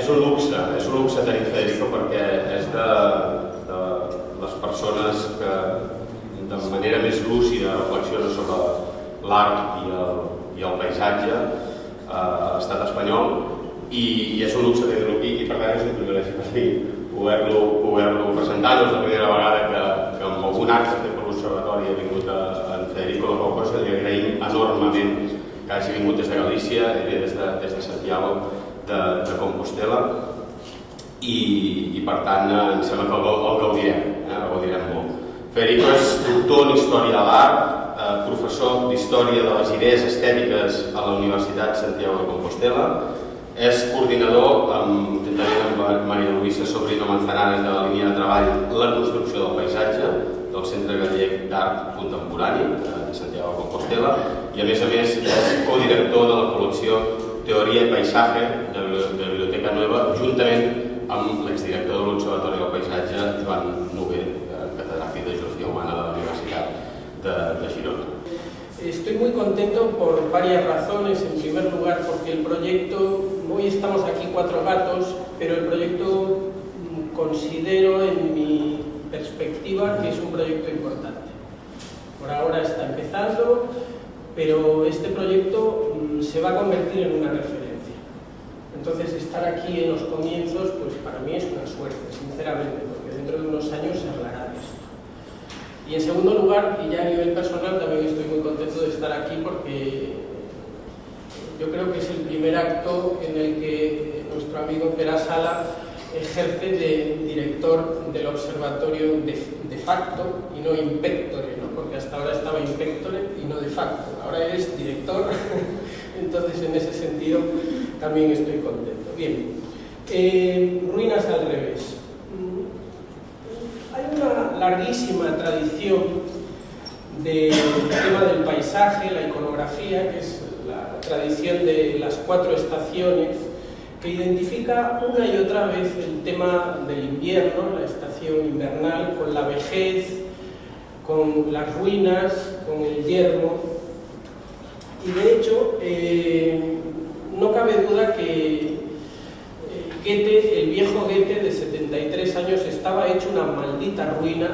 és un luxe tenir Federico perquè és de les persones que de manera més lúcida reflexiona sobre l'art i el paisatge a l'estat espanyol i és un luxe tenir-lo aquí i per tant és un privilegi per mi poder-lo presentar. No és la primera vegada que amb algun acte fet per l'Observatori ha vingut en Federico, la qual cosa li agraïm enormement que hagi vingut des de Galícia, des de Santiago de Compostela i per tant em sembla que el gaudirem molt. Federico és doctor en Història de l'Art, professor d'Història de les Idees Estètiques a la Universitat Santiago de Compostela, és coordinador, juntament amb Maria Luisa Sobrino Manzanares de la línia de treball La construcció del paisatge del Centre Gallec d'Art Contemporani de Santiago de Compostela i a més és codirector de la col·lecció Teoria i Paisatge de la Biblioteca Nueva, juntament amb l'exdirector de l'Observatori del Paisatge, Joan Noguer, catedràtic de Geografía Humana de la Universidad de Girona. Estoy muy contento por varias razones. En primer lugar, porque el proyecto, hoy estamos aquí 4 gatos, pero el proyecto considero en mi perspectiva que es un proyecto importante. Por ahora está empezando, pero este proyecto se va a convertir en una referencia. Entonces, estar aquí en los comienzos, pues para mí es una suerte, sinceramente, porque dentro de unos años se hablará de esto. Y en segundo lugar, y ya a nivel personal, también estoy muy contento de estar aquí porque yo creo que es el primer acto en el que nuestro amigo Pere Sala ejerce de director del observatorio de facto y no impectore, ¿no? Porque hasta ahora estaba impectore y no de facto. Ahora eres director, entonces en ese sentido también estoy contento. Bien, ruinas al revés. Hay una larguísima tradición del tema del paisaje, la iconografía, que es la tradición de las 4 estaciones, que identifica una y otra vez el tema del invierno, la estación invernal, con la vejez, con las ruinas, con el yermo. Y de hecho, no cabe duda que Goethe, el viejo Goethe de 73 años, estaba hecho una maldita ruina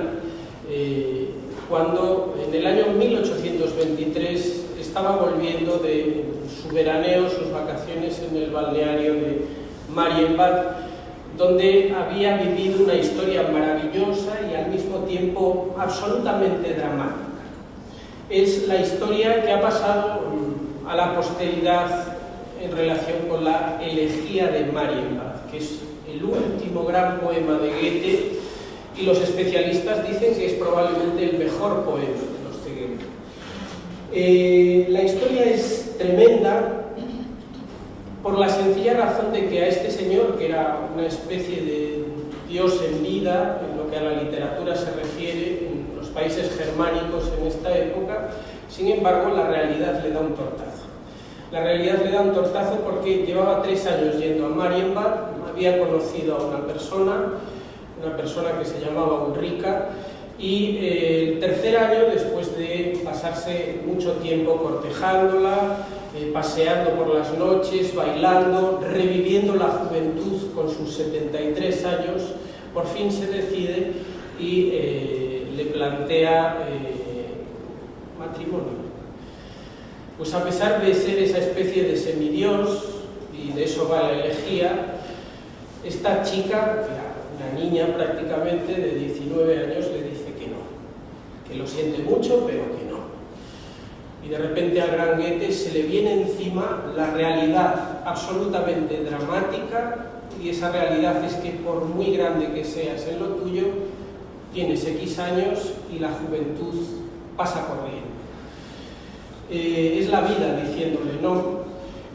cuando en el año 1823 estaba volviendo de su veraneo, sus vacaciones en el balneario de Marienbad, donde había vivido una historia maravillosa y al mismo tiempo absolutamente dramática. Es la historia que ha pasado a la posteridad en relación con la elegía de Marienbad, que es el último gran poema de Goethe, y los especialistas dicen que es probablemente el mejor poema de los de Goethe. La historia es tremenda por la sencilla razón de que a este señor, que era una especie de dios en vida, en lo que a la literatura se refiere, en los países germánicos en esta época, sin embargo la realidad le da un tortazo. La realidad le da un tortazo porque llevaba 3 años yendo a Marienbad, había conocido a una persona que se llamaba Ulrica, y el tercer año, después de pasarse mucho tiempo cortejándola, paseando por las noches, bailando, reviviendo la juventud con sus 73 años, por fin se decide y le plantea matrimonio. Pues a pesar de ser esa especie de semidios, y de eso va la elegía, esta chica, una niña prácticamente de 19 años, le dice que lo siente mucho, pero que no. Y de repente al gran Goethe se le viene encima la realidad absolutamente dramática, y esa realidad es que por muy grande que seas en lo tuyo, tienes X años y la juventud pasa corriendo. Es la vida diciéndole no.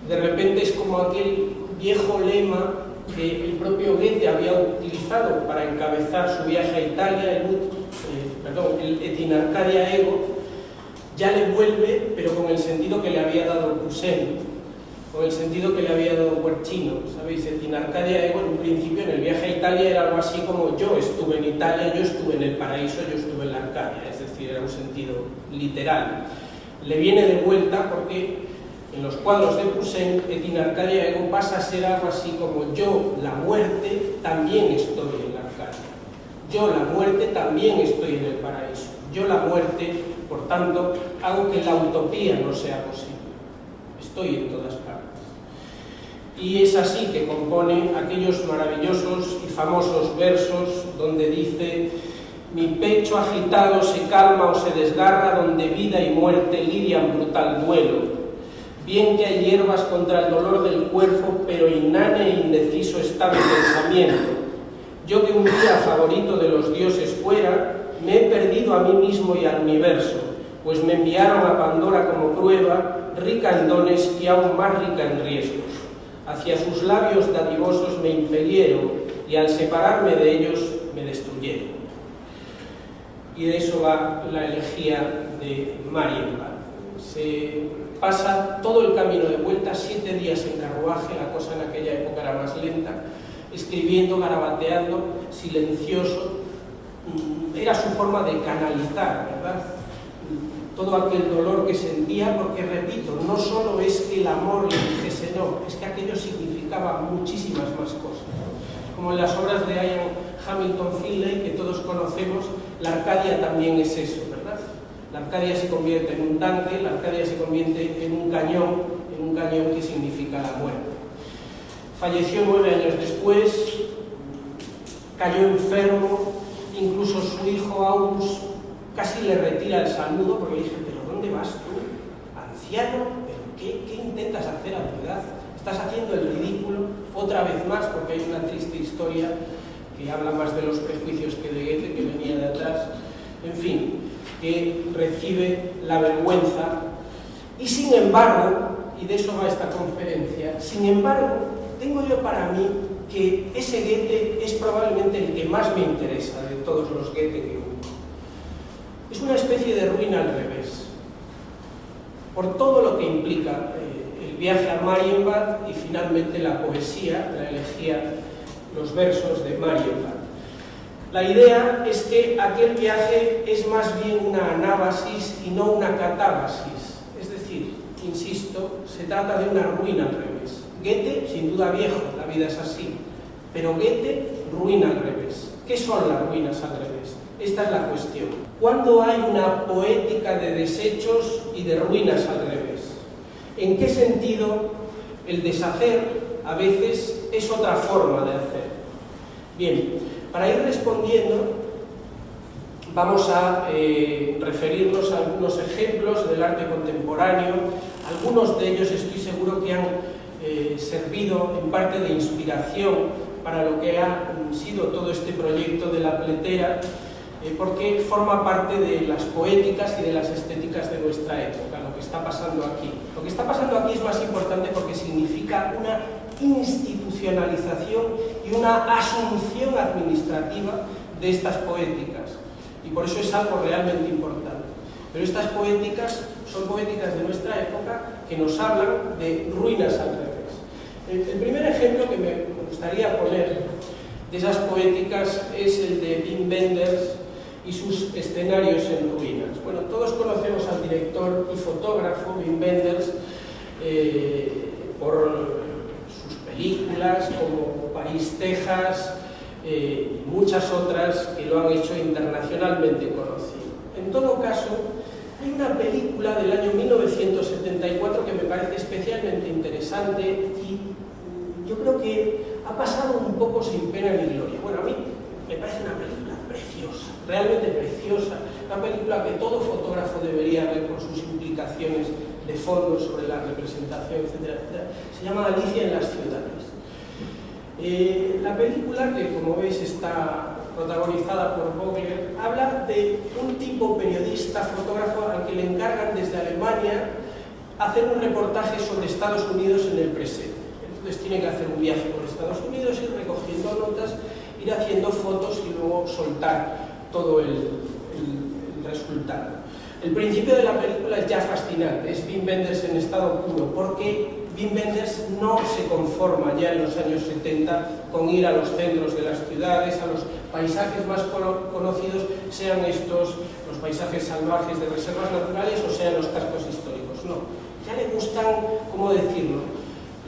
De repente es como aquel viejo lema que el propio Goethe había utilizado para encabezar su viaje a Italia, el Et in Arcadia Ego, ya le vuelve, pero con el sentido que le había dado Poussin, con el sentido que le había dado Guercino. ¿Sabéis? Et in Arcadia Ego, en un principio, en el viaje a Italia era algo así como: yo estuve en Italia, yo estuve en el paraíso, yo estuve en la Arcadia. Es decir, era un sentido literal. Le viene de vuelta porque En los cuadros de Poussin, In Arcadia Ego pasa a ser algo así como: yo, la muerte, también estoy en la Arcadia. Yo, la muerte, también estoy en el paraíso. Yo, la muerte, por tanto, hago que la utopía no sea posible. Estoy en todas partes. Y es así que compone aquellos maravillosos y famosos versos donde dice: mi pecho agitado se calma o se desgarra, donde vida y muerte lidian brutal duelo. Bien que hay hierbas contra el dolor del cuerpo, pero inane e indeciso está mi pensamiento. Yo que un día favorito de los dioses fuera, me he perdido a mí mismo y al universo, pues me enviaron a Pandora como prueba, rica en dones y aún más rica en riesgos. Hacia sus labios dadivosos me impelieron y al separarme de ellos me destruyeron. Y de eso va la elegía de Marienbad. Se pasa todo el camino de vuelta, 7 días en carruaje, la cosa en aquella época era más lenta, escribiendo, garabateando, silencioso. Era su forma de canalizar, ¿verdad?, todo aquel dolor que sentía, porque, repito, no solo es que el amor le dijese no, es que aquello significaba muchísimas más cosas. Como en las obras de Ian Hamilton Finlay, que todos conocemos, la Arcadia también es eso, ¿verdad? La Arcadia se convierte en un tanque, la Arcadia se convierte en un cañón que significa la muerte. Falleció 9 años después, cayó enfermo, incluso su hijo August casi le retira el saludo porque le dije: ¿pero dónde vas tú, anciano? ¿Pero qué intentas hacer a tu edad? Estás haciendo el ridículo otra vez más, porque hay una triste historia que habla más de los prejuicios que de Goethe, que venía de atrás. En fin, que recibe la vergüenza. Y sin embargo, y de eso va esta conferencia, sin embargo, tengo yo para mí que ese Goethe es probablemente el que más me interesa de todos los Goethe que hubo. Es una especie de ruina al revés, por todo lo que implica el viaje a Marienbad y finalmente la poesía, la elegía, los versos de Marienbad. La idea es que aquel viaje es más bien una anábasis y no una catábasis, es decir, insisto, se trata de una ruina al revés. Goethe, sin duda viejo, la vida es así, pero Goethe, ruina al revés. ¿Qué son las ruinas al revés? Esta es la cuestión. ¿Cuándo hay una poética de desechos y de ruinas al revés? ¿En qué sentido el deshacer a veces es otra forma de hacer? Bien, para ir respondiendo vamos a referirnos a algunos ejemplos del arte contemporáneo. Algunos de ellos estoy seguro que han servido en parte de inspiración para lo que ha sido todo este proyecto de la pletera, porque forma parte de las poéticas y de las estéticas de nuestra época, lo que está pasando aquí. Lo que está pasando aquí es más importante porque significa una institucionalización y una asunción administrativa de estas poéticas, y por eso es algo realmente importante. Pero estas poéticas son poéticas de nuestra época que nos hablan de ruinas al revés. El primer ejemplo que me gustaría poner de esas poéticas es el de Wim Wenders y sus escenarios en ruinas. Bueno, todos conocemos al director y fotógrafo Wim Wenders por sus películas como París, Texas, y muchas otras que lo han hecho internacionalmente conocido. En todo caso, hay una película del año 1974 que me parece especialmente interesante y yo creo que ha pasado un poco sin pena ni gloria. Bueno, a mí me parece una película preciosa, realmente preciosa, una película que todo fotógrafo debería ver por sus implicaciones de fondo sobre la representación, etcétera, etcétera. Se llama Alicia en las ciudades. La película, que como veis está protagonizada por Vogler, habla de un tipo periodista, fotógrafo, al que le encargan desde Alemania hacer un reportaje sobre Estados Unidos en el presente. Entonces tiene que hacer un viaje por Estados Unidos, ir recogiendo notas, ir haciendo fotos y luego soltar todo el resultado. El principio de la película es ya fascinante, es Wim Wenders en estado puro, porque Wim Wenders no se conforma ya en los años 70 con ir a los centros de las ciudades, a los paisajes más conocidos, sean estos los paisajes salvajes de reservas naturales o sean los cascos históricos. No, ya le gustan, ¿cómo decirlo?,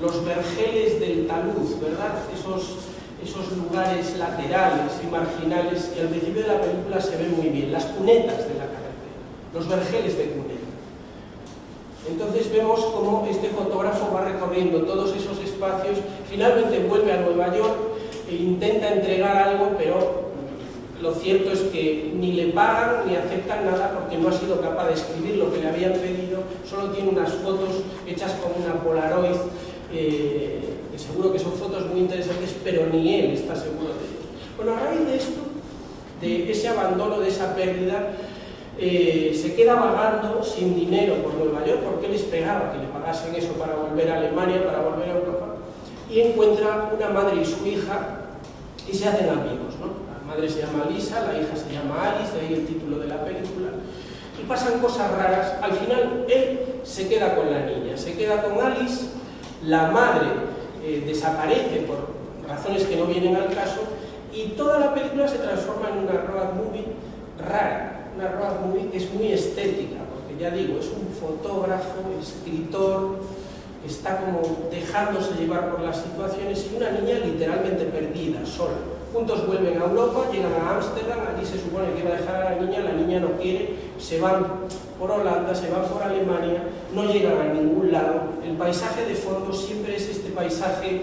los vergeles del talud, ¿verdad? Esos lugares laterales y marginales que al principio de la película se ven muy bien, las cunetas de la carretera, los vergeles de cuneta. Entonces vemos cómo este fotógrafo va recorriendo todos esos espacios, finalmente vuelve a Nueva York e intenta entregar algo, pero lo cierto es que ni le pagan ni aceptan nada porque no ha sido capaz de escribir lo que le habían pedido, solo tiene unas fotos hechas con una Polaroid, que seguro que son fotos muy interesantes, pero ni él está seguro de ello. Bueno, a raíz de esto, de ese abandono, de esa pérdida, se queda vagando sin dinero por Nueva York, porque él esperaba que le pagasen eso para volver a Alemania, para volver a Europa, y encuentra una madre y su hija y se hacen amigos, ¿no? La madre se llama Lisa, la hija se llama Alice, de ahí el título de la película, y pasan cosas raras. Al final él se queda con la niña, se queda con Alice, la madre desaparece por razones que no vienen al caso, y toda la película se transforma en una road movie rara. Una road movie que es muy estética, porque ya digo, es un fotógrafo, escritor, que está como dejándose llevar por las situaciones, y una niña literalmente perdida, sola. Juntos vuelven a Europa, llegan a Ámsterdam, allí se supone que iba a dejar a la niña no quiere, se van por Holanda, se van por Alemania, no llegan a ningún lado. El paisaje de fondo siempre es este paisaje,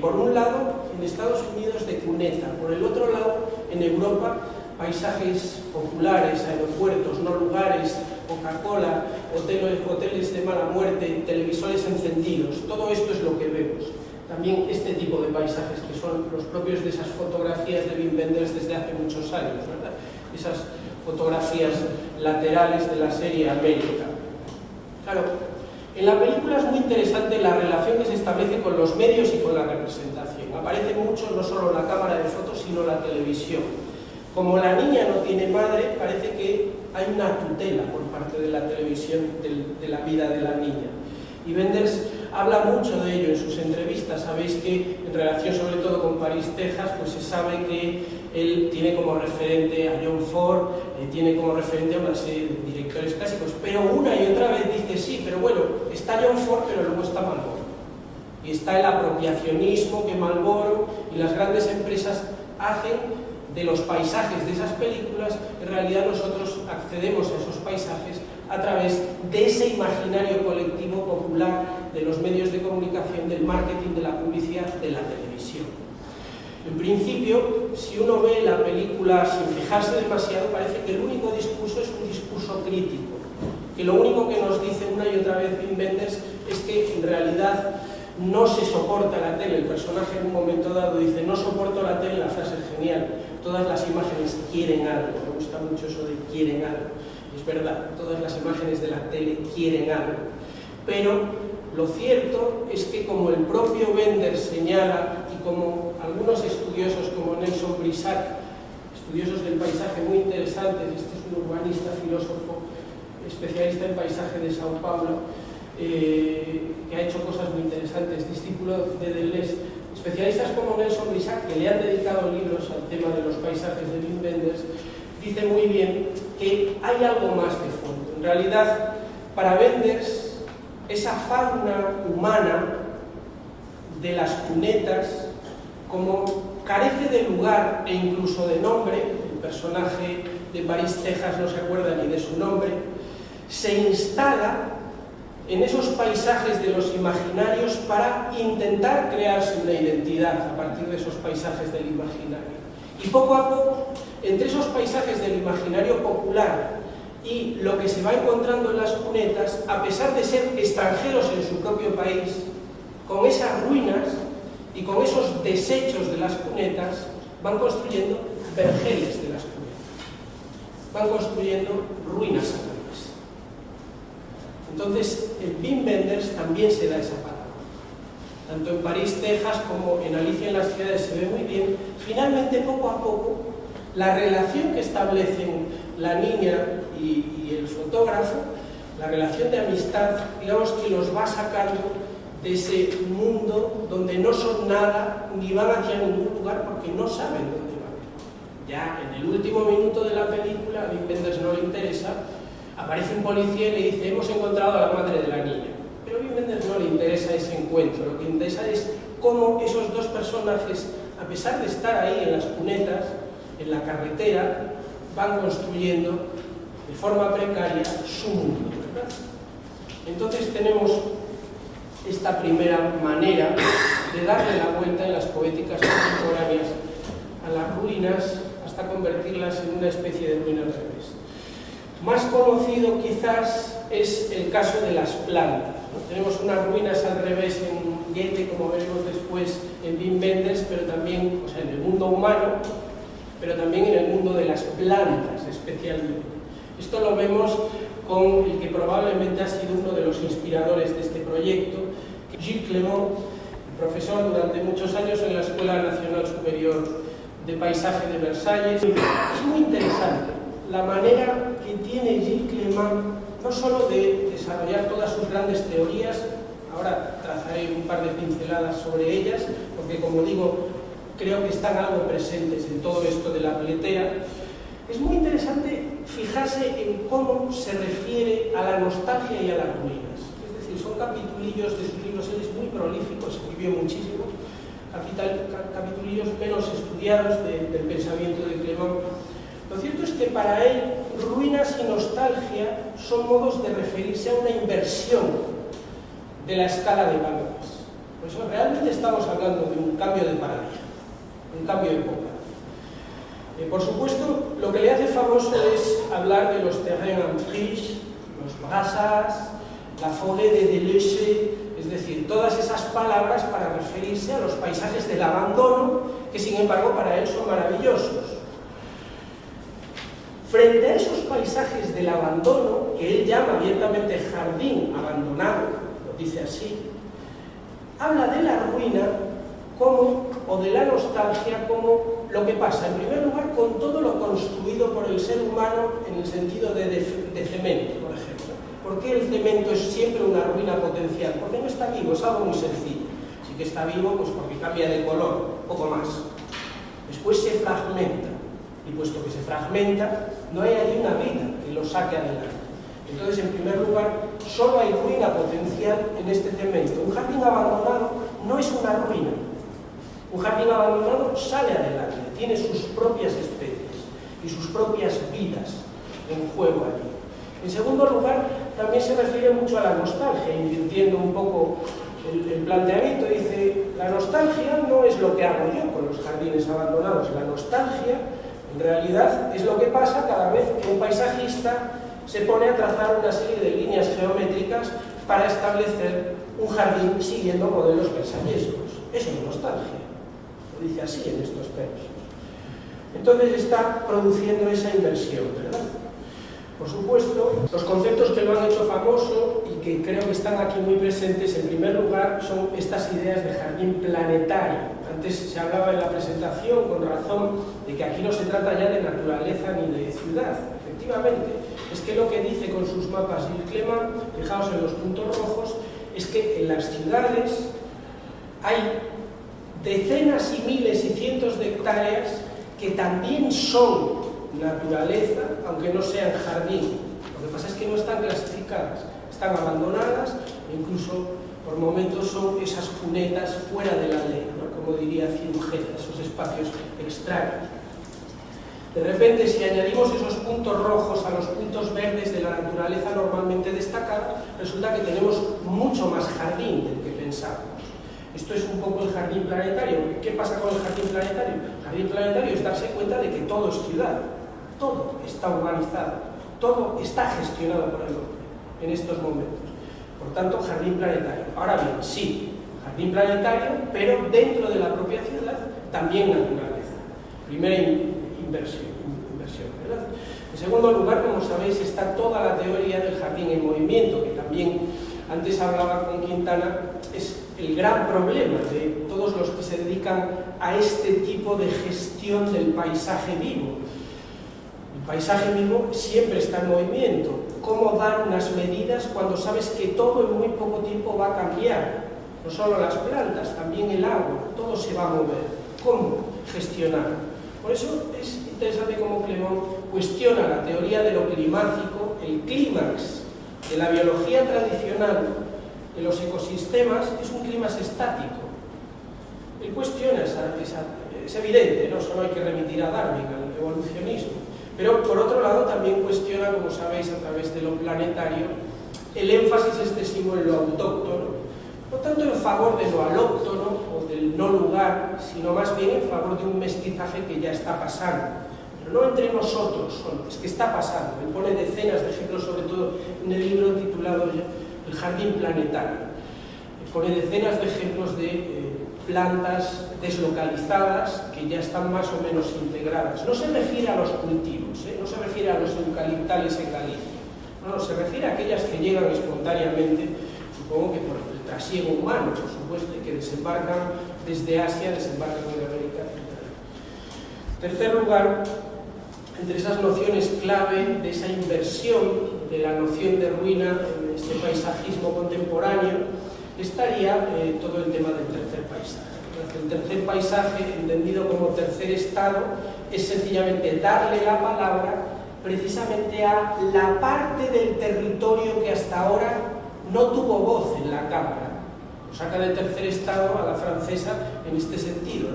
por un lado, en Estados Unidos de cuneta, por el otro lado, en Europa, paisajes populares, aeropuertos, no lugares, Coca-Cola, hoteles de mala muerte, televisores encendidos. Todo esto es lo que vemos. También este tipo de paisajes que son los propios de esas fotografías de Wim Wenders desde hace muchos años, ¿verdad? Esas fotografías laterales de la serie América. Claro, en la película es muy interesante la relación que se establece con los medios y con la representación. Aparece mucho no solo la cámara de fotos, sino la televisión. Como la niña no tiene madre, parece que hay una tutela por parte de la televisión de la vida de la niña. Y Wenders habla mucho de ello en sus entrevistas. Sabéis que en relación sobre todo con París, Texas, pues se sabe que él tiene como referente a John Ford, tiene como referente a una serie de directores clásicos, pero una y otra vez dice sí, pero bueno, está John Ford, pero luego está Marlboro. Y está el apropiacionismo que Marlboro y las grandes empresas hacen de los paisajes de esas películas. En realidad nosotros accedemos a esos paisajes a través de ese imaginario colectivo popular de los medios de comunicación, del marketing, de la publicidad, de la televisión. En principio, si uno ve la película sin fijarse demasiado, parece que el único discurso es un discurso crítico, que lo único que nos dice una y otra vez Wim Wenders es que en realidad no se soporta la tele. El personaje en un momento dado dice: no soporto la tele, la frase es genial, todas las imágenes quieren algo. Me gusta mucho eso de quieren algo. Es verdad, todas las imágenes de la tele quieren algo, pero lo cierto es que, como el propio Wenders señala y como algunos estudiosos como Nelson Brisac, estudiosos del paisaje muy interesantes, este es un urbanista, filósofo, especialista en paisaje de Sao Paulo, que ha hecho cosas muy interesantes, discípulo de Deleuze, especialistas como Nelson Brisac, que le han dedicado libros al tema de los paisajes de Wim Wenders, dice muy bien que hay algo más de fondo. En realidad, para Wenders, esa fauna humana de las cunetas, como carece de lugar e incluso de nombre, el personaje de París, Texas, no se acuerda ni de su nombre, se instala en esos paisajes de los imaginarios para intentar crearse una identidad a partir de esos paisajes del imaginario. Y poco a poco, entre esos paisajes del imaginario popular y lo que se va encontrando en las cunetas, a pesar de ser extranjeros en su propio país, con esas ruinas y con esos desechos de las cunetas, van construyendo vergeles de las cunetas, van construyendo ruinas sagradas. Entonces, en Wim Wenders también se da esa paradoja. Tanto en París, Texas, como en Alicia en las ciudades se ve muy bien. Finalmente, poco a poco, la relación que establecen la niña y el fotógrafo, la relación de amistad, digamos que los va sacando de ese mundo donde no son nada ni van hacia ningún lugar porque no saben dónde van. Ya en el último minuto de la película, a Wim Wenders no le interesa, aparece un policía y le dice: hemos encontrado a la madre de la niña. Wim no le interesa ese encuentro, lo que interesa es cómo esos dos personajes, a pesar de estar ahí en las cunetas, en la carretera, van construyendo de forma precaria su mundo, ¿verdad? Entonces tenemos esta primera manera de darle la vuelta en las poéticas contemporáneas a las ruinas hasta convertirlas en una especie de ruina al revés. Más conocido quizás es el caso de las plantas, ¿no? Tenemos unas ruinas al revés en Goethe, como veremos después en Wim Wenders, pero también, o sea, en el mundo humano, pero también en el mundo de las plantas especialmente. Esto lo vemos con el que probablemente ha sido uno de los inspiradores de este proyecto, Gilles Clément, profesor durante muchos años en la Escuela Nacional Superior de Paisaje de Versalles. Es muy interesante la manera que tiene Gilles Clément no solo de desarrollar todas sus grandes teorías, ahora trazaré un par de pinceladas sobre ellas, porque como digo, creo que están algo presentes en todo esto de la pletea. Es muy interesante fijarse en cómo se refiere a la nostalgia y a las ruinas. Es decir, son capitulillos de sus libros, él es muy prolífico, escribió muchísimo, capitulillos menos estudiados del pensamiento de Clément. Lo cierto es que para él, ruinas y nostalgia son modos de referirse a una inversión de la escala de valores. Por eso realmente estamos hablando de un cambio de paradigma, un cambio de época. Por supuesto, lo que le hace famoso es hablar de los terrains en friche, los brassas, la forêt de Deleuze, es decir, todas esas palabras para referirse a los paisajes del abandono, que sin embargo para él son maravillosos. Frente a esos paisajes del abandono, que él llama abiertamente jardín abandonado, lo dice así, habla de la ruina como, o de la nostalgia como lo que pasa, en primer lugar, con todo lo construido por el ser humano en el sentido de cemento, por ejemplo. ¿Por qué el cemento es siempre una ruina potencial? Porque no está vivo, es algo muy sencillo. Sí que está vivo, pues porque cambia de color, poco más. Después se fragmenta, y puesto que se fragmenta, no hay allí una vida que lo saque adelante. Entonces, en primer lugar, solo hay ruina potencial en este cemento. Un jardín abandonado no es una ruina. Un jardín abandonado sale adelante, tiene sus propias especies y sus propias vidas en juego allí. En segundo lugar, también se refiere mucho a la nostalgia, invirtiendo un poco el planteamiento. Dice, la nostalgia no es lo que hago yo con los jardines abandonados. La nostalgia, en realidad, es lo que pasa cada vez que un paisajista se pone a trazar una serie de líneas geométricas para establecer un jardín siguiendo modelos versallescos. Eso es nostalgia. Lo dice así en estos versos. Entonces está produciendo esa inversión, ¿verdad? Por supuesto, los conceptos que lo han hecho famoso y que creo que están aquí muy presentes, en primer lugar, son estas ideas de jardín planetario. Antes se hablaba en la presentación, con razón, de que aquí no se trata ya de naturaleza ni de ciudad. Efectivamente, es que lo que dice con sus mapas Gilles Clément, fijaos en los puntos rojos, es que en las ciudades hay decenas y miles y cientos de hectáreas que también son naturaleza, aunque no sean jardín. Lo que pasa es que no están clasificadas, están abandonadas, e incluso por momentos son esas cunetas fuera de la ley, ¿no? Como diría Cirujeta, esos espacios extraños. De repente, si añadimos esos puntos rojos a los puntos verdes de la naturaleza normalmente destacada, resulta que tenemos mucho más jardín del que pensamos. Esto es un poco el jardín planetario. ¿Qué pasa con el jardín planetario? El jardín planetario es darse cuenta de que todo es ciudad, todo está urbanizado, todo está gestionado por el hombre en estos momentos. Por tanto, jardín planetario. Ahora bien, sí, jardín planetario, pero dentro de la propia ciudad también naturaleza. Primera inversión, ¿verdad? En segundo lugar, como sabéis, está toda la teoría del jardín en movimiento, que también antes hablaba con Quintana, es el gran problema de todos los que se dedican a este tipo de gestión del paisaje vivo. El paisaje vivo siempre está en movimiento. ¿Cómo dar unas medidas cuando sabes que todo en muy poco tiempo va a cambiar? No solo las plantas, también el agua, todo se va a mover. ¿Cómo gestionar? Por eso es interesante cómo Clément cuestiona la teoría de lo climático, el clímax de la biología tradicional, en los ecosistemas es un clima estático. Él cuestiona es evidente, no solo hay que remitir a Darwin, al evolucionismo, pero por otro lado también cuestiona, como sabéis, a través de lo planetario, el énfasis excesivo en lo autóctono, no tanto en favor de lo alóctono o del no lugar, sino más bien en favor de un mestizaje que ya está pasando. Pero no entre nosotros solo, es que está pasando. Él pone decenas de ejemplos, sobre todo en el libro titulado El jardín planetario. Él pone decenas de ejemplos de plantas deslocalizadas que ya están más o menos integradas. No se refiere a los cultivos, no se refiere a los eucaliptales en Galicia, no, se refiere a aquellas que llegan espontáneamente, supongo que por el trasiego humano, por supuesto, y que desembarcan desde Asia, desembarcan en América Central. En tercer lugar, entre esas nociones clave de esa inversión de la noción de ruina en este paisajismo contemporáneo, estaría todo el tema del tercer paisaje. El tercer paisaje, entendido como tercer estado, es sencillamente darle la palabra precisamente a la parte del territorio que hasta ahora no tuvo voz en la Cámara. Lo saca del tercer estado a la francesa en este sentido,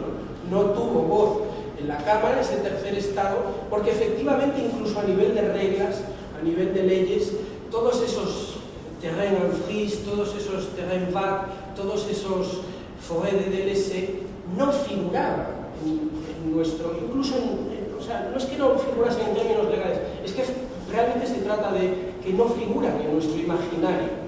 no tuvo voz en la Cámara ese tercer estado, porque efectivamente incluso a nivel de reglas, a nivel de leyes, todos esos terrain en frise, todos esos terrain vague, todos esos forêt de délaissés no figuraban en nuestro, incluso o sea, no es que no figurasen en términos legales, es que realmente se trata de que no figuran en nuestro imaginario.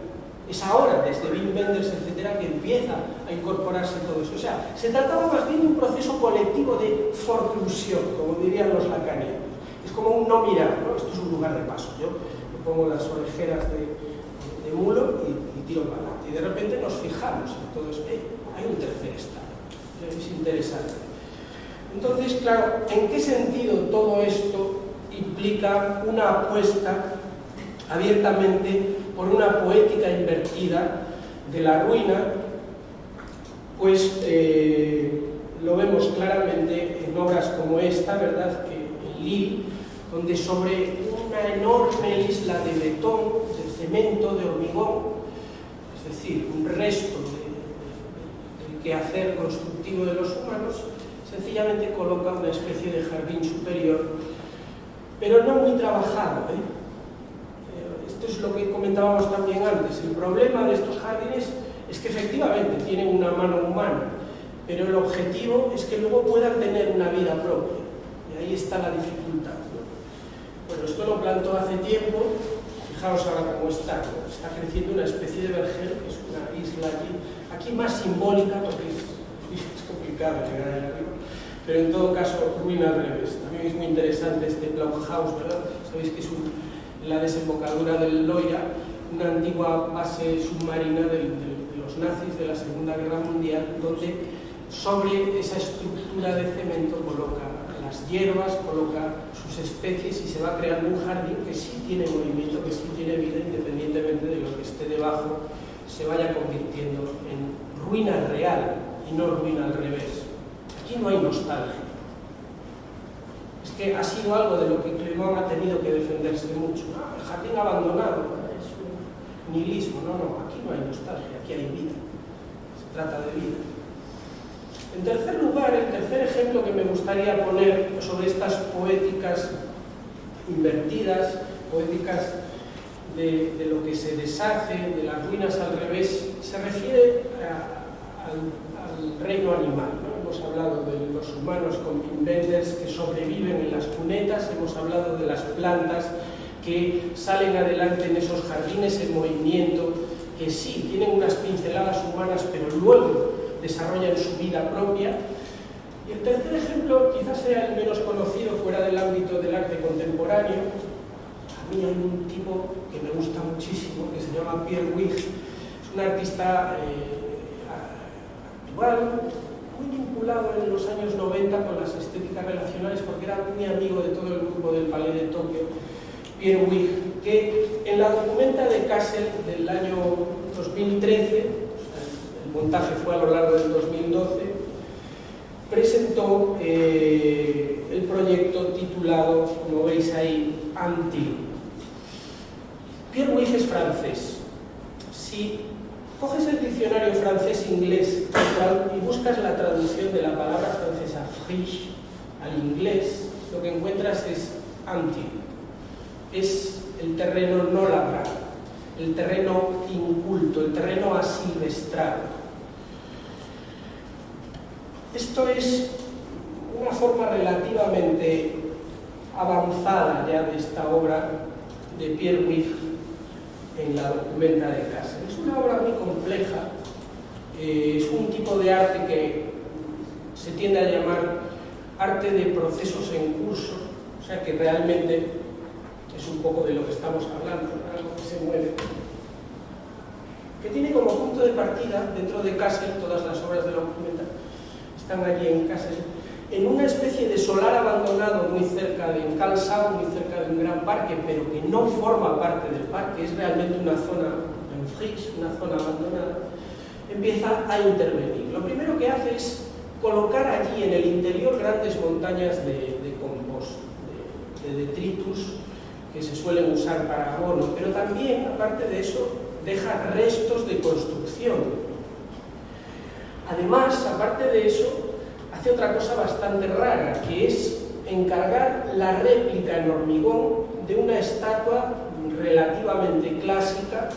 Es ahora, desde Wim Wenders, etcétera, que empieza a incorporarse todo eso. O sea, se trataba más bien de un proceso colectivo de forclusión, como dirían los lacanianos. Es como un no mirar, ¿no? Esto es un lugar de paso. Yo me pongo las orejeras de mulo y tiro para adelante. Y de repente nos fijamos en todo esto. Hay un tercer estado. Es interesante. Entonces, claro, ¿en qué sentido todo esto implica una apuesta abiertamente por una poética invertida de la ruina? Pues lo vemos claramente en obras como esta, ¿verdad?, que en Lille, donde sobre una enorme isla de betón, de cemento, de hormigón, es decir, un resto del quehacer constructivo de los humanos, sencillamente coloca una especie de jardín superior, pero no muy trabajado, Esto es lo que comentábamos también antes. El problema de estos jardines es que efectivamente tienen una mano humana, pero el objetivo es que luego puedan tener una vida propia. Y ahí está la dificultad, Bueno, esto lo plantó hace tiempo. Fijaos ahora cómo está. Está creciendo una especie de vergel, que es una isla aquí más simbólica, porque es complicado llegar ahí arriba, pero en todo caso ruina al revés. También es muy interesante este Blauhaus, ¿verdad? Sabéis que es la desembocadura del Loira, una antigua base submarina de los nazis de la Segunda Guerra Mundial, donde sobre esa estructura de cemento coloca las hierbas, coloca sus especies y se va creando un jardín que sí tiene movimiento, que sí tiene vida, independientemente de lo que esté debajo, se vaya convirtiendo en ruina real y no ruina al revés. Aquí no hay nostalgia. Es que ha sido algo de lo que Clément ha tenido que defenderse mucho. El jardín abandonado es un nihilismo. No, aquí no hay nostalgia, aquí hay vida. Se trata de vida. En tercer lugar, el tercer ejemplo que me gustaría poner sobre estas poéticas invertidas, poéticas de lo que se deshace, de las ruinas al revés, se refiere al reino animal, Hemos hablado de los humanos con Wim Wenders que sobreviven en las cunetas, hemos hablado de las plantas que salen adelante en esos jardines en movimiento, que sí, tienen unas pinceladas humanas, pero luego desarrollan su vida propia. Y el tercer ejemplo quizás sea el menos conocido fuera del ámbito del arte contemporáneo. A mí hay un tipo que me gusta muchísimo, que se llama Pierre Huyghe. Es un artista actual, muy vinculado en los años 90 con las estéticas relacionales, porque era muy amigo de todo el grupo del Ballet de Tokio, Pierre Huyghe, que en la documenta de Kassel del año 2013, el montaje fue a lo largo del 2012, presentó el proyecto titulado, como veis ahí, Antil. Pierre Huyghe es francés. Si coges el diccionario francés-inglés y buscas la traducción de la palabra francesa friche al inglés, lo que encuentras es anti. Es el terreno no labrado, el terreno inculto, el terreno asilvestrado. Esto es una forma relativamente avanzada ya de esta obra de Pierre Huyghe en la documenta de Kassel. Es una obra muy compleja, es un tipo de arte que se tiende a llamar arte de procesos en curso, o sea que realmente es un poco de lo que estamos hablando, algo que se mueve, que tiene como punto de partida dentro de Kassel, todas las obras de la documenta están allí en Kassel, en una especie de solar abandonado muy cerca de Kalsau, muy cerca de un gran parque, pero que no forma parte del parque, es realmente una zona en Friche, una zona abandonada, empieza a intervenir. Lo primero que hace es colocar allí en el interior grandes montañas de compost, de detritus que se suelen usar para abono, pero también, aparte de eso, deja restos de construcción. Además, aparte de eso, hace otra cosa bastante rara, que es encargar la réplica en hormigón de una estatua relativamente clásica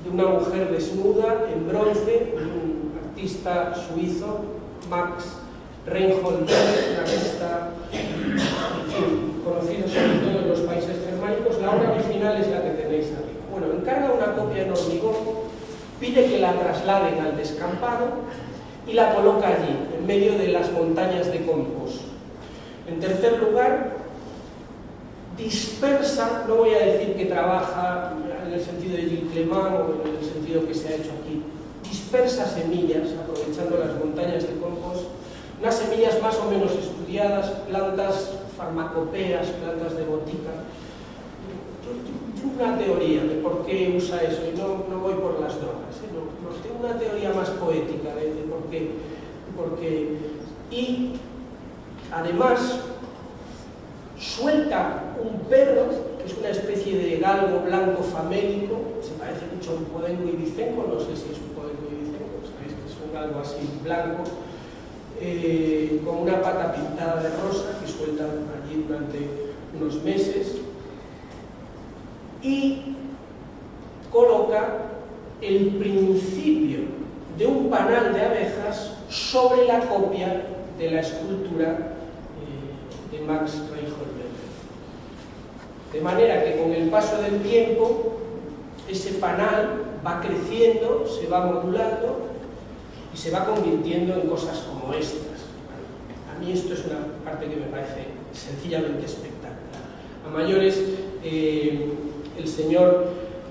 de una mujer desnuda en bronce, de un artista suizo, Max Reinhold, un artista conocido sobre todo en los países germánicos. La obra original es la que tenéis aquí. Bueno, encarga una copia en hormigón, pide que la trasladen al descampado y la coloca allí, en medio de las montañas de compost. En tercer lugar, dispersa, no voy a decir que trabaja en el sentido de Gilles Clément o en el sentido que se ha hecho aquí, dispersa semillas, aprovechando las montañas de compost, unas semillas más o menos estudiadas, plantas farmacopeas, plantas de botica. Tengo una teoría de por qué usa eso, y no voy por las drogas, no, tengo una teoría más poética de por qué. Y además suelta un perro, que es una especie de galgo blanco famélico, se parece mucho a un podenco ibicenco, no sé si es un podenco ibicenco, sabéis que es un galgo así blanco, con una pata pintada de rosa, que suelta allí durante unos meses, y coloca el principio de un panal de abejas sobre la copia de la escultura de Max Reinhold. De manera que con el paso del tiempo ese panal va creciendo, se va modulando y se va convirtiendo en cosas como estas. A mí esto es una parte que me parece sencillamente espectacular. A mayores, el señor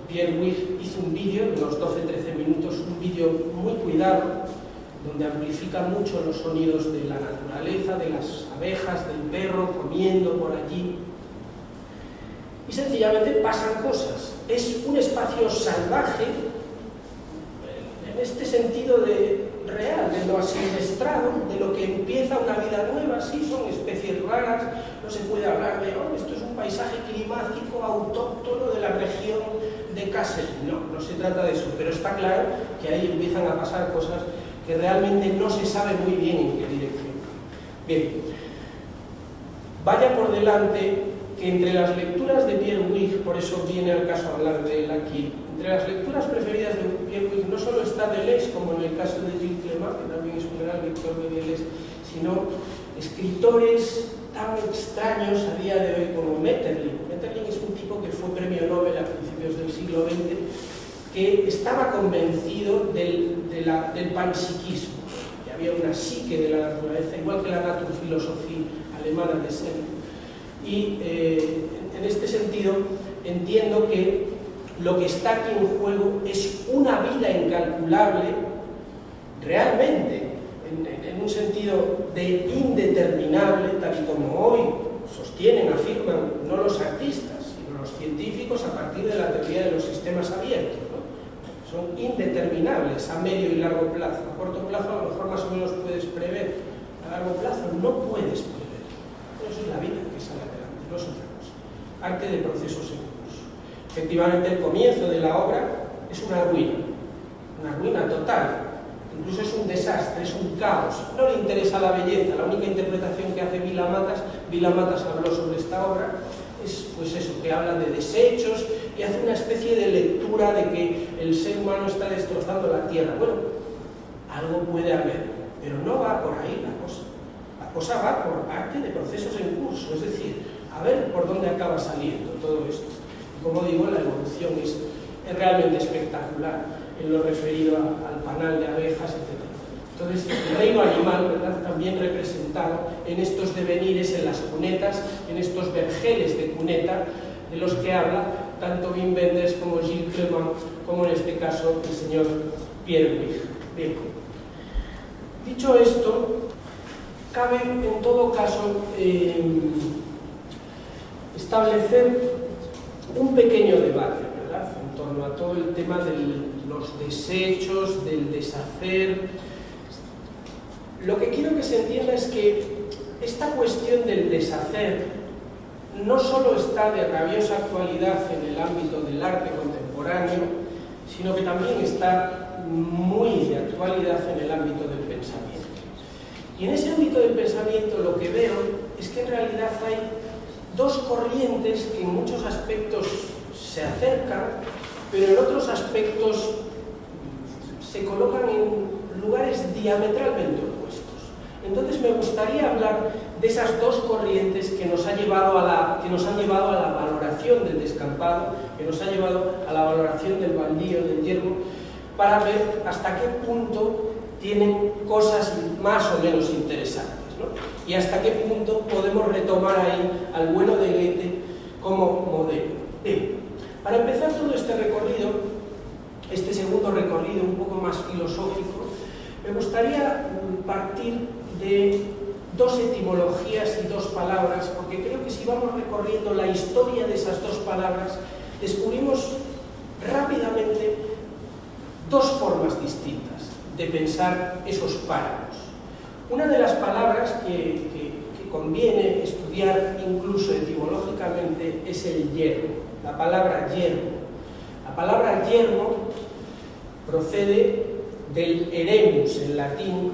Pierre Huyghe hizo un vídeo de unos 12-13 minutos, un vídeo muy cuidado, donde amplifica mucho los sonidos de la naturaleza, de las abejas, del perro comiendo por allí. Y sencillamente pasan cosas. Es un espacio salvaje, en este sentido de real, de lo asilvestrado, de lo que empieza una vida nueva. Sí, son especies raras, no se puede hablar de esto es un paisaje climático autóctono de la región de Kassel. No se trata de eso, pero está claro que ahí empiezan a pasar cosas que realmente no se sabe muy bien en qué dirección. Bien, vaya por delante que entre las lecturas de Pierre Huyghe, por eso viene al caso hablar de él aquí, entre las lecturas preferidas de Pierre Huyghe no solo está Deleuze, como en el caso de Gilles Clément, que también es un gran lector de Deleuze, sino escritores tan extraños a día de hoy como Maeterlinck. Maeterlinck es un tipo que fue premio Nobel a principios del siglo XX, que estaba convencido del panpsiquismo, que había una psique de la naturaleza, igual que la naturfilosofía alemana de Seneca. Y en este sentido entiendo que lo que está aquí en juego es una vida incalculable, realmente, en un sentido de indeterminable, tal y como hoy sostienen, afirman, no los artistas, sino los científicos a partir de la teoría de los sistemas abiertos, ¿no? Son indeterminables a medio y largo plazo. A corto plazo a lo mejor más o menos puedes prever, a largo plazo no puedes prever. Eso es la vida que sale adelante, no es otra cosa. Arte de procesos en curso. Efectivamente, el comienzo de la obra es una una ruina total. Incluso es un desastre, es un caos. No le interesa la belleza. La única interpretación que hace Vila Matas habló sobre esta obra, es pues eso, que habla de desechos y hace una especie de lectura de que el ser humano está destrozando la tierra. Bueno, algo puede haber, pero no va por ahí la cosa. La cosa va por parte de procesos en curso, es decir, a ver por dónde acaba saliendo todo esto. Y como digo, la evolución es realmente espectacular en lo referido al panal de abejas, etc. Entonces, el reino animal, ¿verdad?, también representado en estos devenires, en las cunetas, en estos vergeles de cuneta, de los que habla tanto Wim Wenders como Gilles Clement, como en este caso el señor Pierre Puig. Bien. Dicho esto, cabe en todo caso establecer un pequeño debate, ¿verdad?, en torno a todo el tema de los desechos, del deshacer. Lo que quiero que se entienda es que esta cuestión del deshacer no solo está de rabiosa actualidad en el ámbito del arte contemporáneo, sino que también está muy de actualidad en el ámbito del pensamiento. Y en ese ámbito del pensamiento lo que veo es que en realidad hay dos corrientes que en muchos aspectos se acercan, pero en otros aspectos se colocan en lugares diametralmente opuestos. Entonces me gustaría hablar de esas dos corrientes que nos han llevado a la valoración del descampado, que nos han llevado a la valoración del baldío, del yermo, para ver hasta qué punto tienen cosas más o menos interesantes, ¿no? Y hasta qué punto podemos retomar ahí al bueno de Goethe como modelo. Bien, para empezar todo este recorrido, este segundo recorrido un poco más filosófico, me gustaría partir de dos etimologías y dos palabras, porque creo que si vamos recorriendo la historia de esas dos palabras, descubrimos rápidamente dos formas distintas de pensar esos páramos. Una de las palabras que conviene estudiar incluso etimológicamente es el yermo, la palabra yermo. La palabra yermo procede del eremus en latín,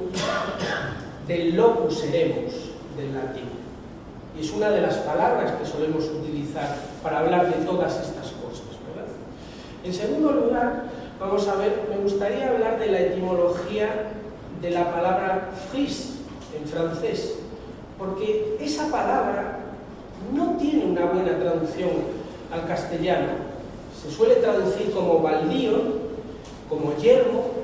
del locus eremus del latín. Y es una de las palabras que solemos utilizar para hablar de todas estas cosas, ¿verdad? En segundo lugar, vamos a ver, me gustaría hablar de la etimología de la palabra frise en francés, porque esa palabra no tiene una buena traducción al castellano. Se suele traducir como baldío, como yermo,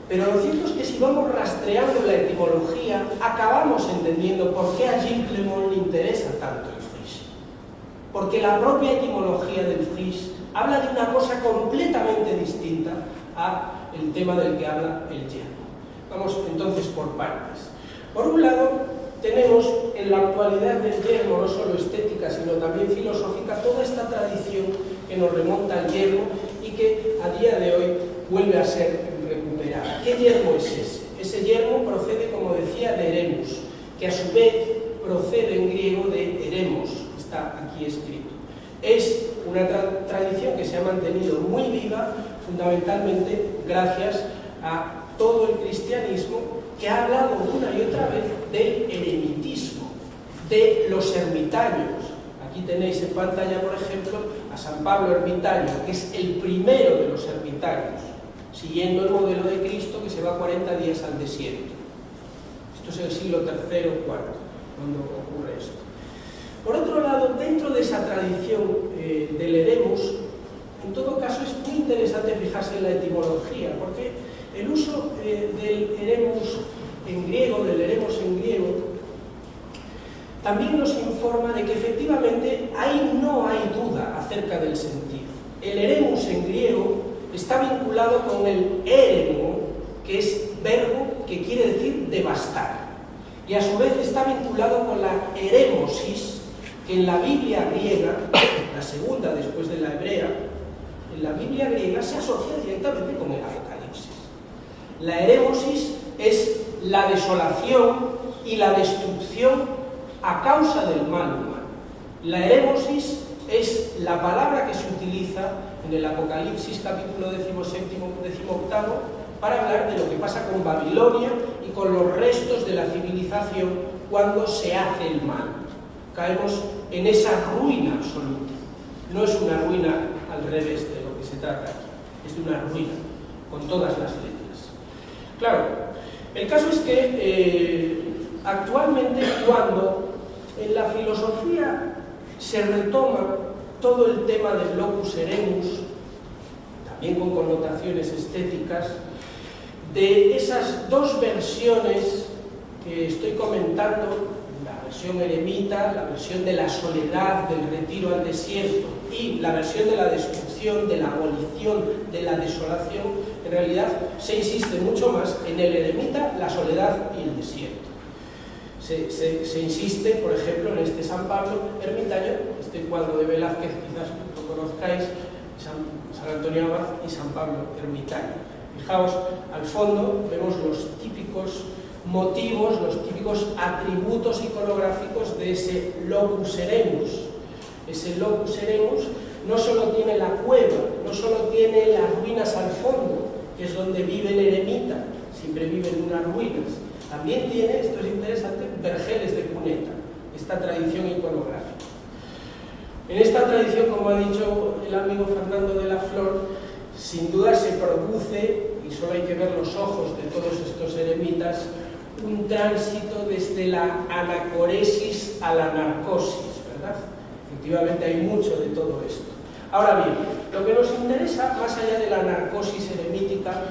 pero lo cierto es que si vamos rastreando la etimología, acabamos entendiendo por qué a Gilles Clement le interesa tanto el frise. Porque la propia etimología del frise habla de una cosa completamente distinta al tema del que habla el yermo. Vamos entonces por partes. Por un lado, tenemos en la actualidad del yermo, no solo estética, sino también filosófica, toda esta tradición que nos remonta al yermo y que a día de hoy vuelve a ser recuperada. ¿Qué yermo es ese? Ese yermo procede, como decía, de eremus, que a su vez procede en griego de eremos, está aquí escrito. Es una tradición que se ha mantenido muy viva, fundamentalmente gracias a todo el cristianismo, que ha hablado una y otra vez del eremitismo, de los ermitaños. Aquí tenéis en pantalla, por ejemplo, a San Pablo Ermitaño, que es el primero de los ermitaños, siguiendo el modelo de Cristo, que se va 40 días al desierto. Esto es el siglo III o IV, cuando ocurre esto. Por otro lado, dentro de esa tradición del eremus, en todo caso es muy interesante fijarse en la etimología, porque el uso del eremus en griego, también nos informa de que efectivamente ahí no hay duda acerca del sentido. El eremus en griego está vinculado con el eremo, que es verbo que quiere decir devastar, y a su vez está vinculado con la eremosis, que en la Biblia griega, la segunda después de la hebrea, en la Biblia griega se asocia directamente con el Apocalipsis. La eremosis es la desolación y la destrucción a causa del mal humano. La eremosis es la palabra que se utiliza en el Apocalipsis capítulo 17, 18, para hablar de lo que pasa con Babilonia y con los restos de la civilización cuando se hace el mal. Caemos en esa ruina absoluta. No es una ruina al revés de lo que se trata aquí, es de una ruina, con todas las letras. Claro, el caso es que actualmente, cuando en la filosofía se retoma todo el tema del locus eremus, también con connotaciones estéticas, de esas dos versiones que estoy comentando, la versión eremita, la versión de la soledad, del retiro al desierto, y la versión de la destrucción, de la abolición, de la desolación, en realidad se insiste mucho más en el eremita, la soledad y el desierto. Se insiste, por ejemplo, en este San Pablo ermitaño, este cuadro de Velázquez, quizás lo conozcáis, San Antonio Abad y San Pablo ermitaño. Fijaos, al fondo vemos los típicos motivos, los típicos atributos iconográficos de ese locus eremus. Ese locus eremus no solo tiene la cueva, no solo tiene las ruinas al fondo, que es donde vive el eremita, siempre vive en unas ruinas. También tiene, esto es interesante, vergeles de cuneta, esta tradición iconográfica. En esta tradición, como ha dicho el amigo Fernando de la Flor, sin duda se produce, y solo hay que ver los ojos de todos estos eremitas, un tránsito desde la anacoresis a la narcosis, ¿verdad? Efectivamente hay mucho de todo esto. Ahora bien, lo que nos interesa, más allá de la narcosis eremítica,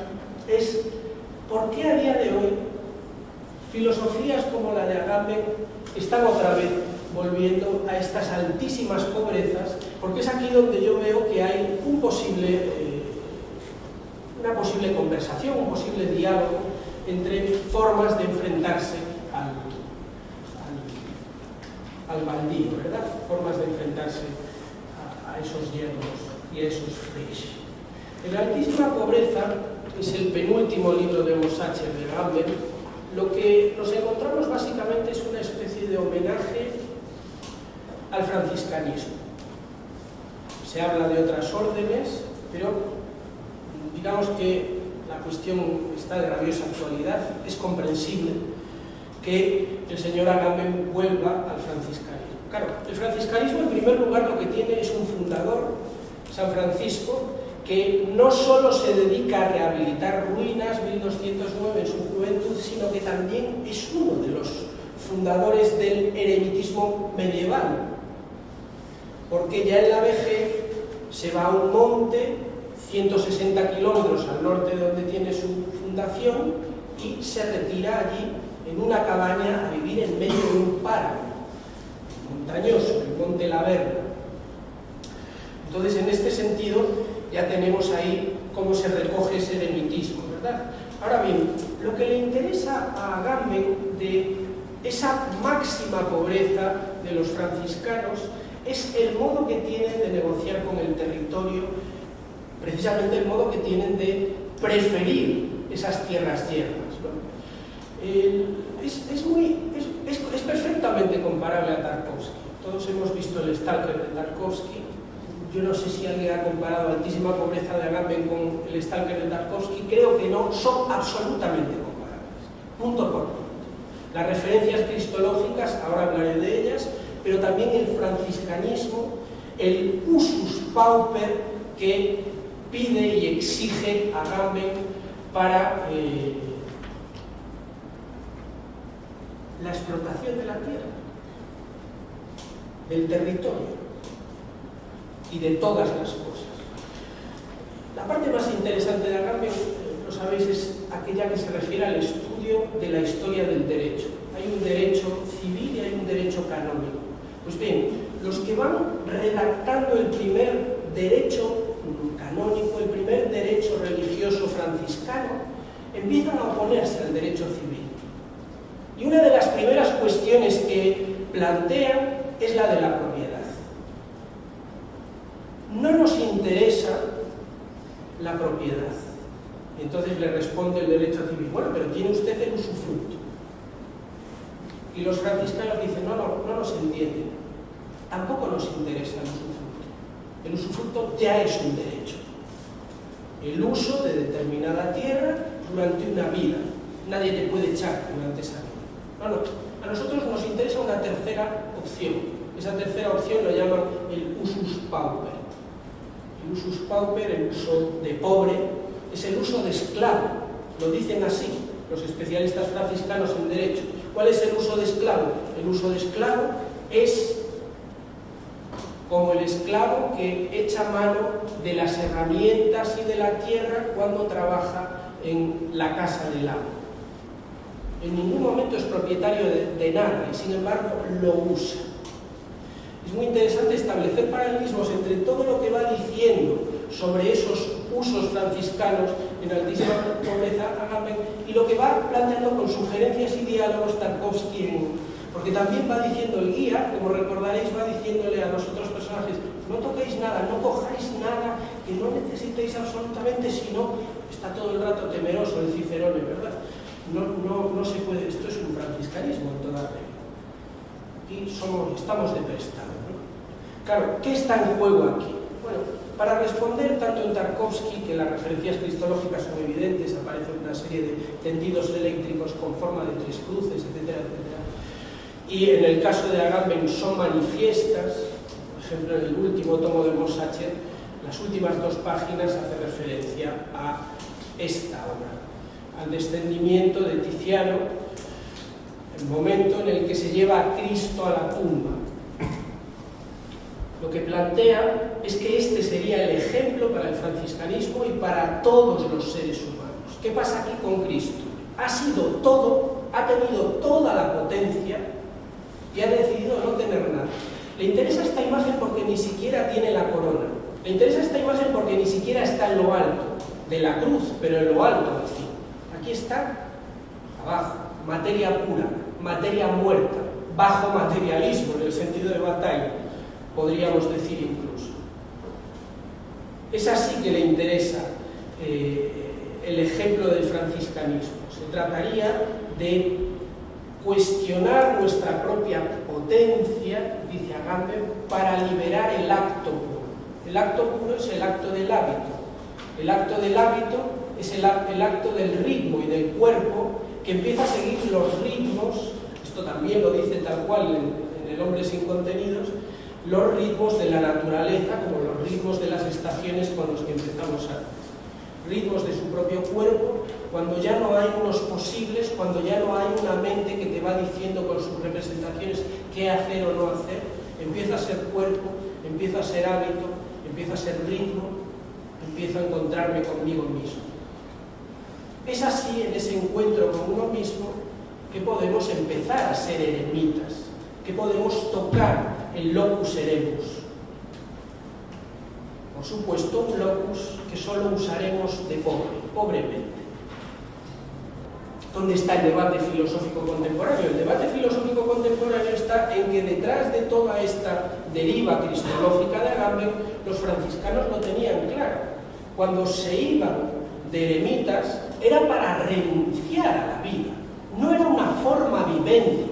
es por qué a día de hoy filosofías como la de Agamben están otra vez volviendo a estas altísimas pobrezas, porque es aquí donde yo veo que hay una posible conversación, un posible diálogo entre formas de enfrentarse al baldío, ¿verdad? Formas de enfrentarse a esos hierros y a esos frisch. En la altísima pobreza, es el penúltimo libro de Mosacher de Agamben, lo que nos encontramos básicamente es una especie de homenaje al franciscanismo. Se habla de otras órdenes, pero digamos que la cuestión está de rabiosa actualidad. Es comprensible que el señor Agamben vuelva al franciscanismo. Claro, el franciscanismo en primer lugar lo que tiene es un fundador, San Francisco, que no solo se dedica a rehabilitar ruinas, 1209 en su juventud, sino que también es uno de los fundadores del eremitismo medieval, porque ya en la vejez se va a un monte 160 kilómetros al norte de donde tiene su fundación y se retira allí en una cabaña a vivir en medio de un páramo montañoso, el monte La Verna. Entonces, en este sentido, ya tenemos ahí cómo se recoge ese eremitismo, ¿verdad? Ahora bien, lo que le interesa a Agamben de esa máxima pobreza de los franciscanos es el modo que tienen de negociar con el territorio, precisamente el modo que tienen de preferir esas tierras yermas, ¿no? Es perfectamente comparable a Tarkovsky. Todos hemos visto el Stalker de Tarkovsky. Yo no sé si alguien ha comparado la altísima pobreza de Agamben con el Stalker de Tarkovsky. Creo que no, son absolutamente comparables. Punto por punto. Las referencias cristológicas, ahora hablaré de ellas, pero también el franciscanismo, el usus pauper que pide y exige Agamben para la explotación de la tierra, del territorio y de todas las cosas. La parte más interesante de Agamben, lo sabéis, es aquella que se refiere al estudio de la historia del derecho. Hay un derecho civil y hay un derecho canónico. Pues bien, los que van redactando el primer derecho canónico, el primer derecho religioso franciscano, empiezan a oponerse al derecho civil. Y una de las primeras cuestiones que plantean es la de la propiedad. No nos interesa la propiedad. Entonces le responde el derecho civil: bueno, pero tiene usted el usufructo. Y los franciscanos dicen: no nos entienden. Tampoco nos interesa el usufructo. El usufructo ya es un derecho. El uso de determinada tierra durante una vida. Nadie te puede echar durante esa vida. No, a nosotros nos interesa una tercera opción. Esa tercera opción lo llaman el usus pauper. El usus pauper, el uso de pobre, es el uso de esclavo. Lo dicen así los especialistas franciscanos en derecho. ¿Cuál es el uso de esclavo? El uso de esclavo es como el esclavo que echa mano de las herramientas y de la tierra cuando trabaja en la casa del amo. En ningún momento es propietario de nada y sin embargo lo usa. Es muy interesante establecer paralelismos entre todo lo que va diciendo sobre esos usos franciscanos en altísima pobreza Agamben y lo que va planteando con sugerencias y diálogos Tarkovsky, porque también va diciendo el guía, como recordaréis, va diciéndole a los otros personajes: no toquéis nada, no cojáis nada, que no necesitéis absolutamente, sino está todo el rato temeroso el Cicerone, ¿verdad? No se puede, esto es un franciscanismo en toda regla. Aquí estamos de prestado, ¿no? Claro, ¿qué está en juego aquí? Bueno, para responder tanto en Tarkovsky, que las referencias cristológicas son evidentes, aparece una serie de tendidos eléctricos con forma de tres cruces, etcétera, etcétera. Y en el caso de Agamben son manifiestas. Por ejemplo, en el último tomo de Mosacher, las últimas 2 páginas hace referencia a esta obra, al descendimiento de Tiziano, el momento en el que se lleva a Cristo a la tumba. Lo que plantea es que este sería el ejemplo para el franciscanismo y para todos los seres humanos. ¿Qué pasa aquí con Cristo? Ha sido todo, ha tenido toda la potencia y ha decidido no tener nada. Le interesa esta imagen porque ni siquiera tiene la corona. Le interesa esta imagen porque ni siquiera está en lo alto de la cruz, pero en lo alto al fin. Aquí está abajo, materia pura, materia muerta, bajo materialismo en el sentido de Bataille, podríamos decir incluso. Es así que le interesa el ejemplo del franciscanismo. Se trataría de cuestionar nuestra propia potencia, dice Agamben, para liberar el acto puro. El acto puro es el acto del hábito. El acto del hábito es el acto del ritmo y del cuerpo que empieza a seguir los ritmos, esto también lo dice tal cual en El hombre sin contenidos, los ritmos de la naturaleza, como los ritmos de las estaciones con los que empezamos ritmos de su propio cuerpo, cuando ya no hay unos posibles, cuando ya no hay una mente que te va diciendo con sus representaciones qué hacer o no hacer, empieza a ser cuerpo, empieza a ser hábito, empieza a ser ritmo, empiezo a encontrarme conmigo mismo. Es así, en ese encuentro con uno mismo, que podemos empezar a ser eremitas, que podemos tocar el locus eremus. Por supuesto, un locus que solo usaremos de pobremente. ¿Dónde está el debate filosófico contemporáneo? El debate filosófico contemporáneo está en que detrás de toda esta deriva cristológica de Agamben, los franciscanos lo tenían claro. Cuando se iban de eremitas, era para renunciar a la vida. No era una forma vivendi,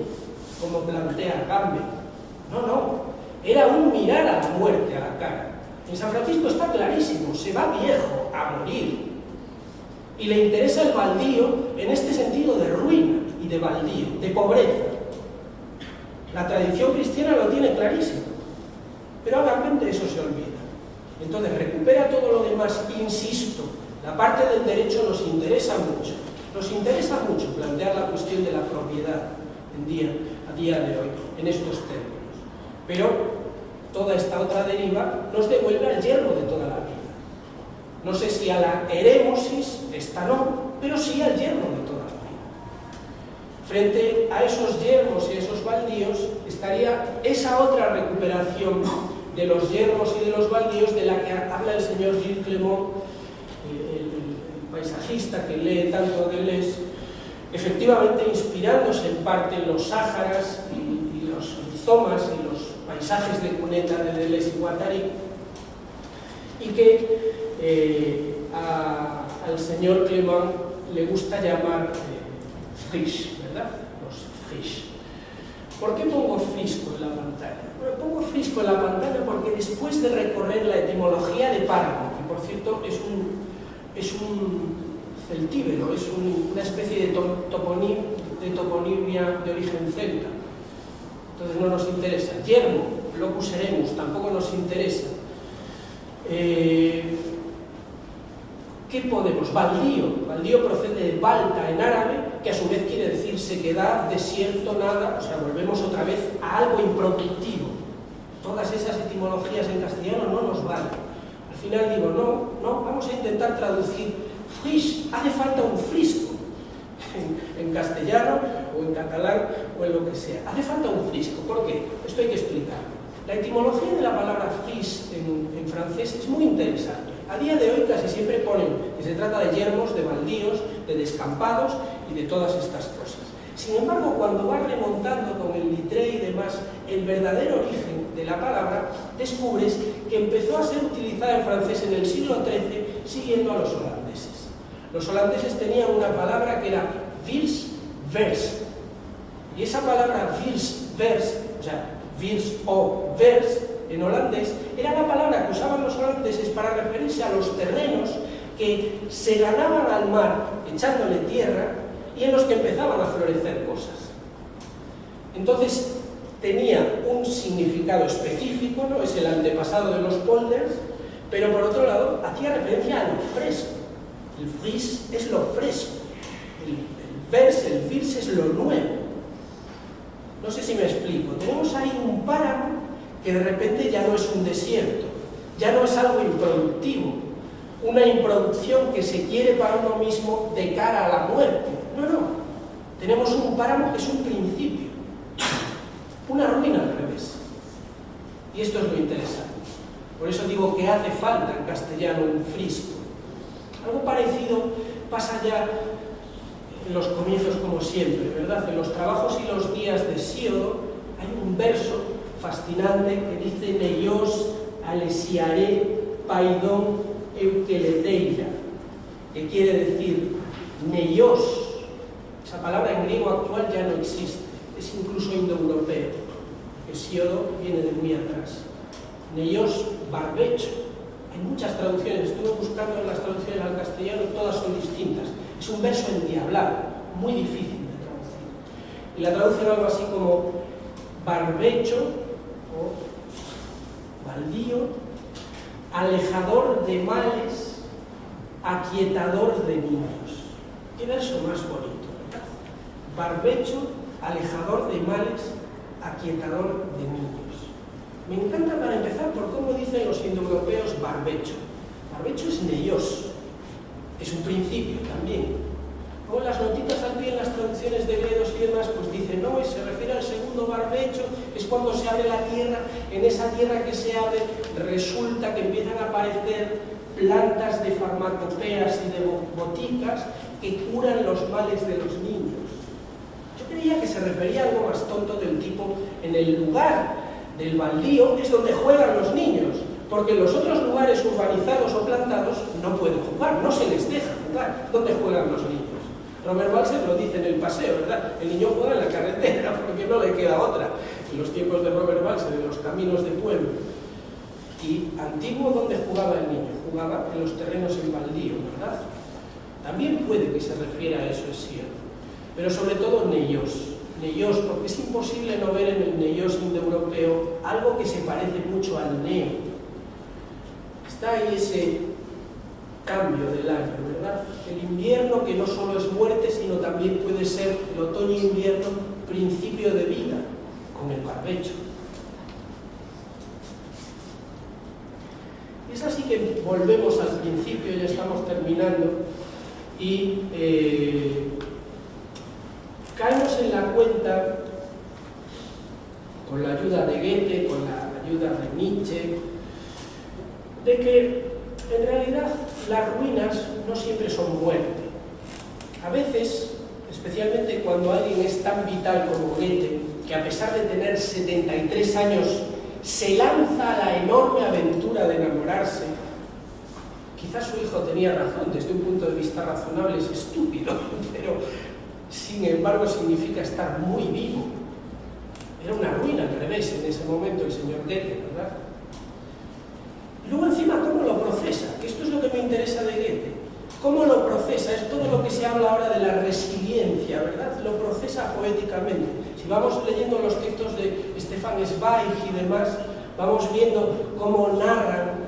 como plantea Agamben. No. Era un mirar a la muerte a la cara. En San Francisco está clarísimo, se va viejo a morir. Y le interesa el baldío en este sentido de ruina y de baldío, de pobreza. La tradición cristiana lo tiene clarísimo. Pero Agamben de eso se olvida. Entonces recupera todo lo demás, insisto, la parte del derecho nos interesa mucho. Nos interesa mucho plantear la cuestión de la propiedad a día de hoy, en estos términos. Pero toda esta otra deriva nos devuelve al yermo de toda la vida. No sé si a la eremosis, esta no, pero sí al yermo de toda la vida. Frente a esos yermos y esos baldíos estaría esa otra recuperación de los yermos y de los baldíos de la que habla el señor Gilles Clément, el paisajista que lee tanto Deleuze, efectivamente inspirándose en parte en los Sáharas y los rizomas y los paisajes de cuneta de Deleuze y Guattari, y que al señor Clément le gusta llamar friche, ¿verdad? Los friche. ¿Por qué pongo frisco en la pantalla? Bueno, pongo frisco en la pantalla porque después de recorrer la etimología de páramo, que por cierto es un celtíbero, es una especie de toponimia de origen celta. Entonces no nos interesa. Yermo, locus eremus, tampoco nos interesa. ¿Qué podemos? Baldío. Baldío procede de balta en árabe, que a su vez quiere decir sequedad, desierto, nada. O sea, volvemos otra vez a algo improductivo. Todas esas etimologías en castellano no nos valen. Al final digo, no, vamos a intentar traducir frisch, hace falta un frisco. En castellano o en catalán o en lo que sea. Hace falta un frisco. ¿Por qué? Esto hay que explicarlo. La etimología de la palabra frisch en francés es muy interesante. A día de hoy casi siempre ponen que se trata de yermos, de baldíos, de descampados y de todas estas cosas. Sin embargo, cuando vas remontando con el litré y demás el verdadero origen de la palabra, descubres que empezó a ser utilizada en francés en el siglo XIII siguiendo a los holandeses. Los holandeses tenían una palabra que era vils-vers. Y esa palabra vils-vers, o sea, vils o vers, en holandés, era la palabra que usaban los holandeses para referirse a los terrenos que se ganaban al mar echándole tierra y en los que empezaban a florecer cosas. Entonces, tenía un significado específico, ¿no? Es el antepasado de los polders, pero por otro lado, hacía referencia a lo fresco. El fris es lo fresco, el vers, el vils es lo nuevo. No sé si me explico. Tenemos ahí un páramo que de repente ya no es un desierto, ya no es algo improductivo, una improducción que se quiere para uno mismo de cara a la muerte. No. Tenemos un páramo que es un principio, una ruina al revés. Y esto es lo interesante. Por eso digo que hace falta en castellano un frisco. Algo parecido pasa ya en los comienzos como siempre, ¿verdad? En los trabajos y los días de Hesíodo hay un verso fascinante que dice Neios alesiare paidon eukeleteira, que quiere decir Neios. Esa palabra en griego actual ya no existe, es incluso indoeuropeo. Hesíodo viene de muy atrás. Neios barbecho. Hay muchas traducciones, estuve buscando en las traducciones al castellano y todas son distintas. Es un verso endiablado, muy difícil de traducir. Y la traducen algo así como barbecho o baldío, alejador de males, aquietador de niños. Qué verso más bonito, ¿verdad? Barbecho, alejador de males, aquietador de niños. Me encanta para empezar por cómo dicen los indoeuropeos barbecho. Barbecho es neios, es un principio también. Como en las notitas al pie en las traducciones de griegos y demás, pues dicen, no, y se refiere al segundo barbecho, es cuando se abre la tierra, en esa tierra que se abre resulta que empiezan a aparecer plantas de farmacopeas y de boticas que curan los males de los niños. Yo creía que se refería a algo más tonto del tipo, en el lugar del baldío es donde juegan los niños, porque en los otros lugares urbanizados o plantados no pueden jugar, no se les deja jugar. ¿Dónde juegan los niños? Robert Balser lo dice en El paseo, ¿verdad? El niño juega en la carretera porque no le queda otra. En los tiempos de Robert Balser, en los caminos de pueblo. Y antiguo, ¿dónde jugaba el niño? Jugaba en los terrenos en baldío, ¿verdad? También puede que se refiera a eso, es cierto. Pero sobre todo neios, porque es imposible no ver en el neios indoeuropeo algo que se parece mucho al neo. Está ahí ese cambio del año, ¿verdad? El invierno que no solo es muerte, sino también puede ser el otoño e invierno principio de vida, con el barbecho. Es así que volvemos al principio, ya estamos terminando, y caemos en la cuenta, con la ayuda de Goethe, con la ayuda de Nietzsche, de que en realidad las ruinas no siempre son muerte. A veces, especialmente cuando alguien es tan vital como Goethe, que a pesar de tener 73 años se lanza a la enorme aventura de enamorarse, quizás su hijo tenía razón, desde un punto de vista razonable es estúpido, pero sin embargo significa estar muy vivo. Era una ruina al revés en ese momento el señor Goethe, ¿verdad? Luego encima, ¿cómo lo procesa? Que esto es lo que me interesa de Goethe. ¿Cómo lo procesa? procesa, es todo lo que se habla ahora de la resiliencia, ¿verdad? Lo procesa poéticamente. Si vamos leyendo los textos de Stefan Zweig y demás, vamos viendo cómo narran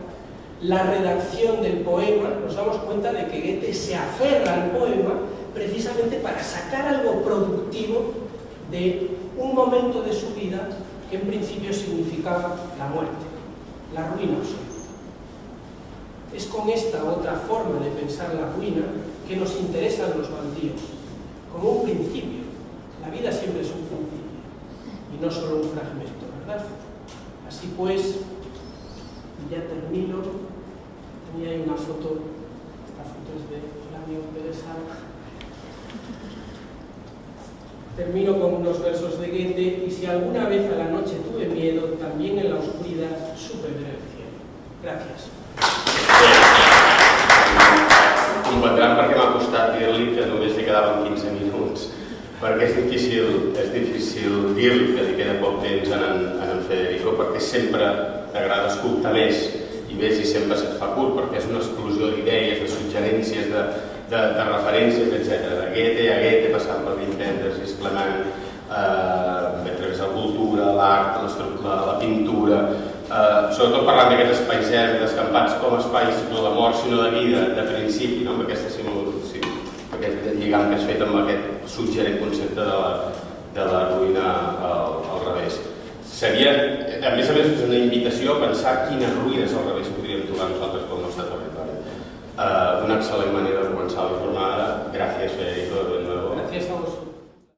la redacción del poema, nos damos cuenta de que Goethe se aferra al poema precisamente para sacar algo productivo de un momento de su vida que en principio significaba la muerte, la ruina absoluta. Es con esta otra forma de pensar la ruina que nos interesan los baldíos, como un principio. La vida siempre es un principio y no solo un fragmento, ¿verdad? Así pues, ya termino. Tenía ahí una foto, esta foto es de Flavio Pérez Sala. Termino con unos versos de Goethe: y si alguna vez a la noche tuve miedo, también en la oscuridad supe ver el cielo. Gracias. Comprendran per què m'ha costat dir-li que només li quedaven 15 minuts, perquè és difícil dir-li que li queda poc temps en Federico, perquè sempre t'agrada escoltar més i més i sempre se't fa curt, perquè és una explosió d'idees, de suggerències, de referències, etc. De Goethe a Goethe, passant per Wenders, Clement, a través de la cultura, l'art, la pintura, sobretot parlant d'aquests espais zero, descampats com espais no de mort sinó de vida, de principi, amb aquest lligam que has fet amb aquest suggerent concepte de la ruïna al revés. Seria, a més, és una invitació a pensar quines ruïnes al revés podríem trobar nosaltres pel nostre territori. Una excel·lent manera de començar la jornada. Gràcies, Federico, de nuevo. Gràcies a vosotros.